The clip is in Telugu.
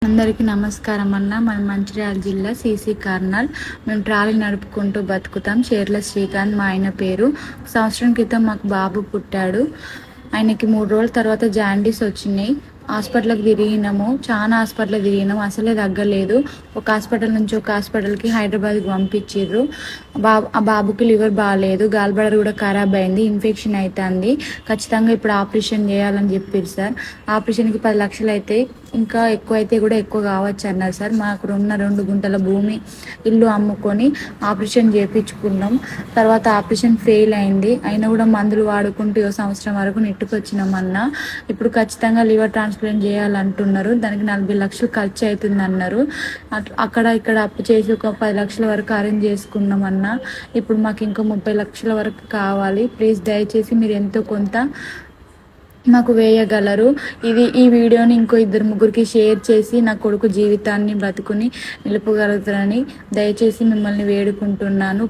అందరికీ నమస్కారం అన్న. మన మంచిర్యాల జిల్లా సీసీ కార్నల్. మేము ట్రాలీ నడుపుకుంటూ బతుకుతాం. చేర్ల శ్రీకాంత్ మా ఆయన పేరు. సంవత్సరం క్రితం మాకు బాబు పుట్టాడు. ఆయనకి 3 రోజుల తర్వాత జాండీస్ వచ్చినాయి. హాస్పిటల్కి తిరిగినాము, చాలా హాస్పిటల్ తిరిగినాము, అసలే తగ్గలేదు. ఒక హాస్పిటల్ నుంచి ఒక హాస్పిటల్కి హైదరాబాద్కి పంపించారు. ఆ బాబుకి లివర్ బాగాలేదు, గాల్బడర్ కూడా ఖరాబ్ అయింది, ఇన్ఫెక్షన్ అవుతుంది. ఖచ్చితంగా ఇప్పుడు ఆపరేషన్ చేయాలని చెప్పారు సార్. ఆపరేషన్కి 10 లక్షలు అయితే, ఇంకా ఎక్కువ అయితే కూడా ఎక్కువ కావచ్చు అన్నారు సార్. మాకు ఉన్న 2 గుంటల భూమి, ఇల్లు అమ్ముకొని ఆపరేషన్ చేయించుకున్నాం. తర్వాత ఆపరేషన్ ఫెయిల్ అయింది. అయినా కూడా మందులు వాడుకుంటూ 1 సంవత్సరం వరకు నెట్టుకొచ్చినామన్నా. ఇప్పుడు ఖచ్చితంగా లివర్ ట్రాన్స్ప్లాంట్ చేయాలంటున్నారు. దానికి 40 లక్షలు ఖర్చు అవుతుంది అన్నారు. అక్కడ ఇక్కడ అప్పు చేసి ఒక 10 లక్షల వరకు అరేంజ్ చేసుకున్నామన్నా. ఇప్పుడు మాకు ఇంకో 30 లక్షల వరకు కావాలి. ప్లీజ్ దయచేసి మీరు ఎంతో కొంత మాకు వేయగలరు. ఈ వీడియోని ఇంకో 2-3కి షేర్ చేసి నా కొడుకు జీవితాన్ని బ్రతుకుని నిలుపగలుగుతారని దయచేసి మిమ్మల్ని వేడుకుంటున్నాను.